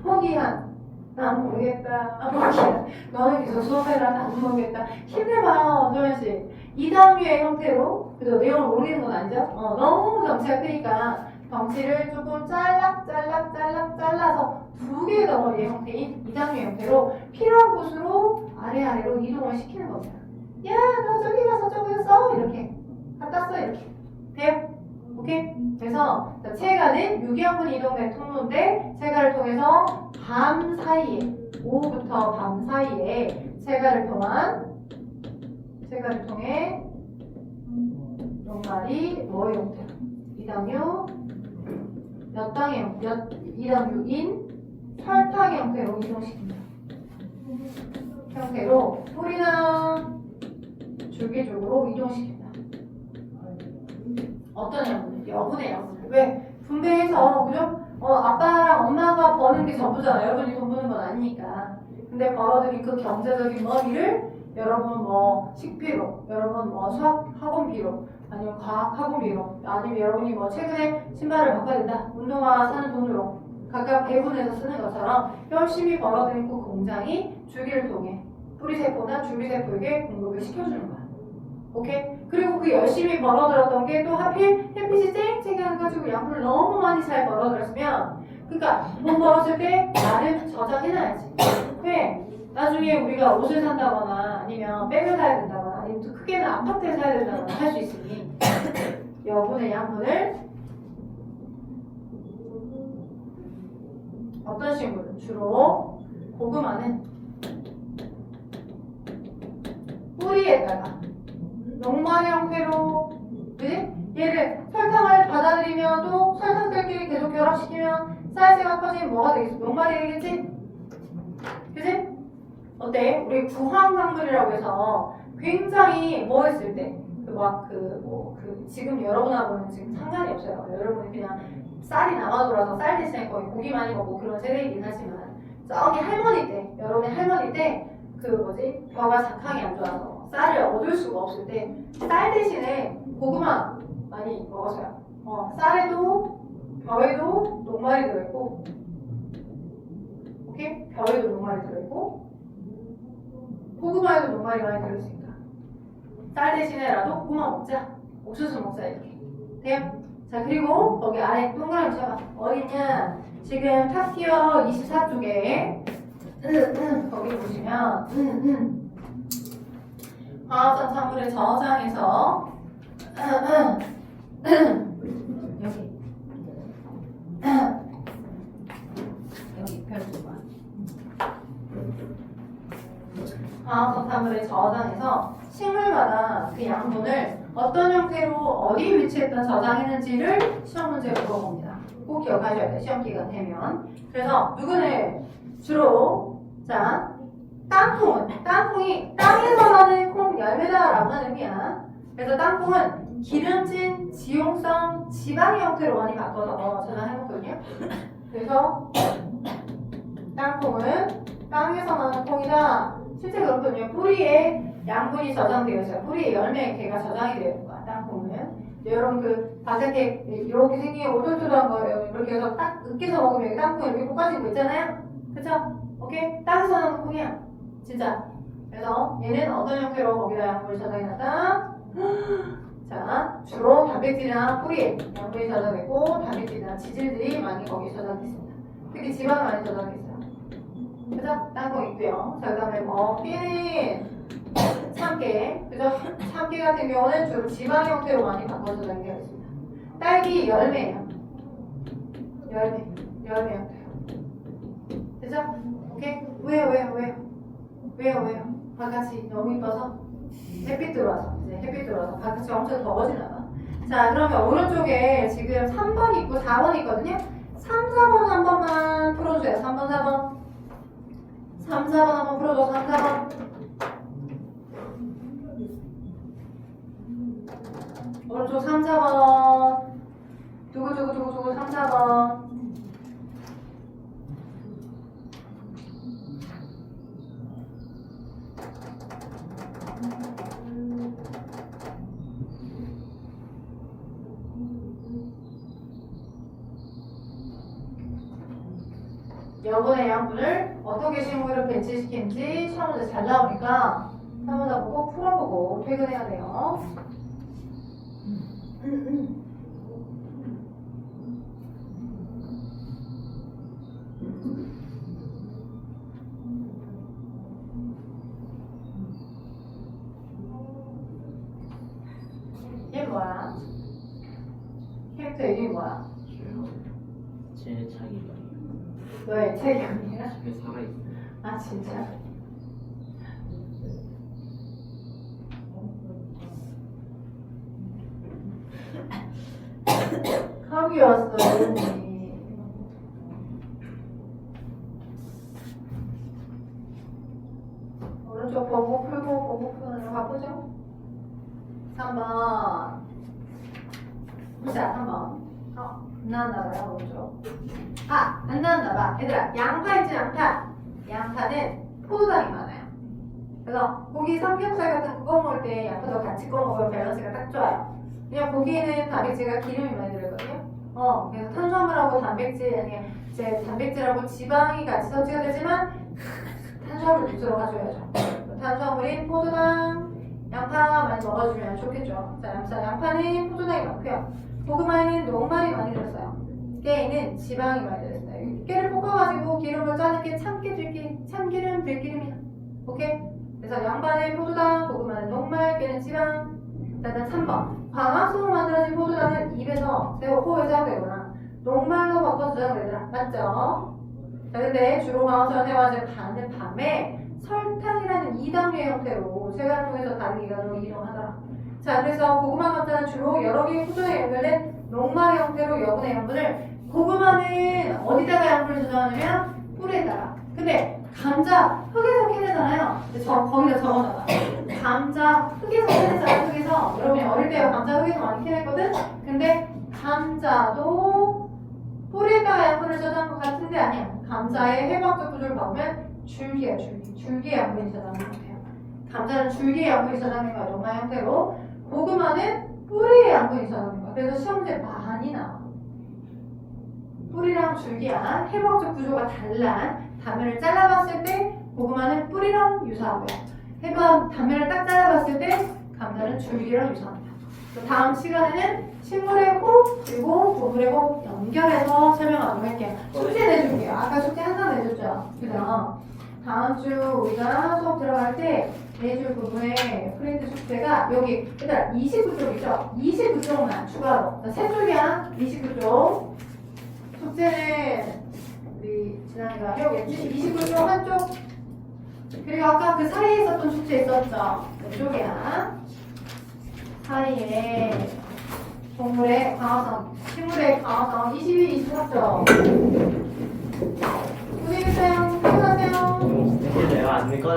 포기한 난 모르겠다 포기한 너는 계속 수업해라 난 모르겠다 힘내봐 조현씨 2당류의 형태로 그죠? 내용을 모르겠는 건 아니죠? 너무 덩치가 크니까 덩치를 조금 잘라서 2개의 덩어리의 형태인 2당류 형태로 필요한 곳으로 아래로 이동을 시키는 겁니다. 야, 너 저기 가서 저기 써 이렇게 갖다 써 이렇게 돼요? 오케이? 그래서 체가는 유기양분 이동된 통로인데 체가를 통해서 밤 사이에 오후부터 밤 사이에 체가를 통해 녹말이 뭐의 형태로 2당류 이당류인 설탕의 형태로 이동시킵니다. 형태로 뿌리나 줄기 쪽으로 이동시킨다. 어떤 양분을? 여분의 양분을. 왜? 분배해서, 그죠? 아빠랑 엄마가 버는 게 전부잖아. 여러분이 돈 버는 건 아니니까. 근데 벌어들인 그 경제적인 머리를 여러분 뭐 식비로, 여러분 뭐 수학 학원비로, 아니면 과학 학원비로, 아니면 여러분이 뭐 최근에 신발을 바꿔야 된다. 운동화 사는 돈으로 각각 배분해서 쓰는 것처럼 열심히 벌어들인 그 공장이 주기를 통해 뿌리세포나 줄기세포에게 공급을 시켜주는 거야. 오케이? 그리고 그 열심히 벌어들었던 게 또 하필 햇빛이 쨍쨍해가지고 양분을 너무 많이 잘 벌어들였으면, 그러니까 돈 벌었을 때 나를 저장해놔야지. 왜? 나중에 우리가 옷을 산다거나 아니면 백을 사야 된다거나 아니면 또 크게는 아파트를 사야 된다거나 할 수 있으니 여분의 양분을 어떤 식으로? 주로 고구마는 뿌리에다가 녹말 형태로, 그지? 얘를 설탕을 받아들이면 또 설탕들끼리 계속 결합시키면 사이즈가 커지면 뭐가 되겠어? 녹말이 되겠지? 그지? 어때? 우리 구황작물이라고 해서 굉장히 뭐 했을 때, 지금 여러분하고는 지금 상관이 없어요. 여러분이 그냥 쌀이 남아 돌아서 쌀 대신에 거의 고기 많이 먹고 그런 세대이긴 하지만, 저기 할머니 때, 여러분의 할머니 때, 벼가 작황이 안 좋아서 쌀을 얻을 수가 없을 때, 쌀 대신에 고구마 많이 먹었어요. 쌀에도, 벼에도 녹말이 들어있고, 오케이? 벼에도 녹말이 들어있고, 고구마에도 녹말이 많이 들어있으니까. 쌀 대신에라도 고구마 먹자. 옥수수 먹자, 이렇게. 돼요? 자, 그리고 거기 아래 동그라미 쳐봐. 어딨냐? 지금 탑티어 24쪽에 거기 보시면 화학성 산물을 저장해서 여기 여기 별도가 화학성 산물을 저장해서 식물마다 그 양분을 어떤 형태로 어디 위치에다 저장했는지를 시험 문제로 물어봅니다. 꼭 기억하셔야 돼요. 시험 기간 되면. 그래서 누구는 주로 땅콩이 땅에서 나는 콩 열매다라고 하는 의미야. 그래서 땅콩은 기름진 지용성 지방의 형태로 많이 바꿔서 저장해놓거든요. 그래서 땅콩은 땅에서 나는 콩이다. 실제 그렇거든요. 뿌리에 양분이 저장되어 있어요. 뿌리에 열매 개가 저장이 되어 있는 거야. 땅콩은. 여러분 그 바깥에 이렇게 생긴 오돌토돌한 거예요. 이렇게 해서 딱 으깨서 먹으면 여기 땅콩이 이렇게 볶아진 거 있잖아요. 그쵸? 오케이? 땅에서 나는 콩이야. 진짜. 그래서 얘는 어떤 형태로 거기다 양분을 저장해놨다? 자, 주로 단백질이나 뿌리에 양분이 저장되고 단백질이나 지질들이 많이 거기에 저장되어 있습니다. 특히 지방이 많이 저장되어 있어요. 그죠? 땅콩 있고요. 자, 그 다음에 삐는 참깨, 그죠? 참깨 같은 경우는 주로 지방 형태로 많이 바꿔서 저장되어 있습니다. 딸기 열매예요. 열매 형태요. 그죠? 오케이? 왜요? 바깥이 너무 이뻐서? 햇빛 들어와서. 이제 햇빛 들어와서 바깥이 엄청 더워지나 봐. 자, 그러면 오른쪽에 지금 3번 있고 4번 있거든요? 3, 4번 한 번만 풀어주세요. 3번, 4번. 3, 4번 한번 풀어줘. 3, 4번. 오른쪽 3, 4번. 누구 3, 4번. 여분의 양분을 어떻게 식물을 배치시키는지 시험 문제 잘 나오니까 한번 더 꼭 풀어보고 퇴근해야 돼요. 얘 뭐야? 캐릭터 이름이 뭐야? 제 자기가 너의 책임이야? 집에 살아있어요. 아 진짜? 감기 왔어 언니. 오른쪽 보고 풀고 가보죠. 3번. 자, 3번. 안 나왔나봐요, 오른쪽. 안 나왔나봐. 얘들아, 양파 있지, 양파. 양파는 포도당이 많아요. 그래서 고기 삼겹살 같은 거 먹을 때 양파도 같이 꺼 먹으면 밸런스가 딱 좋아요. 그냥 고기에는 단백질과 기름이 많이 들어있거든요. 그래서 탄수화물하고 단백질, 아니, 이제 단백질하고 지방이 같이 섭취가 되지만 탄수화물 위주로 가져야죠. 탄수화물인 포도당, 양파 많이 먹어주면 좋겠죠. 자, 양파는 포도당이 많고요. 고구마에는 녹말이 많이 들었어요. 깨에는 지방이 많이 들었어요. 깨를 볶아가지고 기름을 짜는 게 참기름, 들기름이야. 오케이? 그래서 양파는 포도당, 고구마는 녹말, 깨는 지방. 일단 3번. 광합성으로 만들어진 포도당은 입에서 코에서 사용되거나 녹말로 바꿔서 저장되더라. 맞죠? 자, 근데 주로 광합성을 사용하는 밤에 설탕이라는 이당류의 형태로 쇠가를 통해서 다른 기관으로 이동하더라. 자, 그래서 고구마 감자는 주로 여러 개의 포도에 연결된 녹말의 형태로 여분의 양분을 고구마는 어디다가 양분을 저장하냐면 꿀에다가. 근데 감자 흙에서 캐내잖아요. 근데 거기다 적어놔봐. 감자 흙에서 캐내잖아. 흙에서 여러분이 어릴 때 감자 흙에서 많이 캐냈거든. 근데 감자도 뿌리에다가 양분을 저장한 것 같은데 아니야. 감자의 해부학적 구조를 보면 줄기야, 줄기의 양분이 저장된 형태야. 감자는 줄기의 양분이 저장된 거야, 녹말 형태로. 고구마는 뿌리의 양분이 저장된 거야. 그래서 시험 문제 많이 나와. 뿌리랑 줄기랑 해부학적 구조가 달라. 단면을 잘라봤을 때 고구마는 뿌리랑 유사하고요. 단면을 딱 잘라봤을 때 감자는 줄기랑 유사합니다. 다음 시간에는 식물의 호흡 그리고 동물의 호흡 연결해서 설명하도록 할게요. 숙제 내줄게요. 아까 숙제 하나 내줬죠? 그죠? 다음 주 우리가 수업 들어갈 때 내줄 부분의 프린트 숙제가 여기 일단 29쪽이죠? 29쪽만 추가로. 자, 3쪽이야. 29쪽. 숙제는 우리 지난이가 해오겠지? 29쪽 한쪽. 그리고 아까 그 사이에 있었던 숙제 있었죠? 이쪽이야. 사이에 동물의 강화성, 식물의 강화성 22, 24쪽. 고생했어요. 수고하세요. 내가 안 낼 거야.